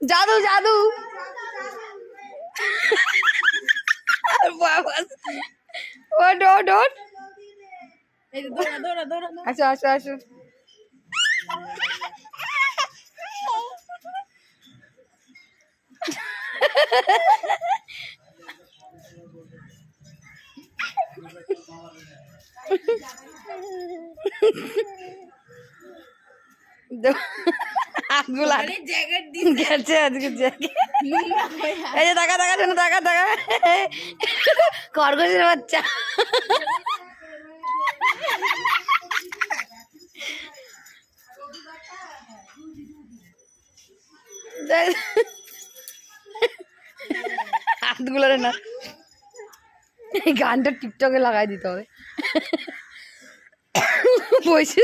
জাদু জাদু ওট ওট ওট আসো আসো আসো হাতগুলা গেছে আজকে এই যে দেখা দেখা শোনো দেখা দেখা খরগোশের বাচ্চা হাতগুলো না এই গানটা টিকটকে লাগাই দিতে হবে বসে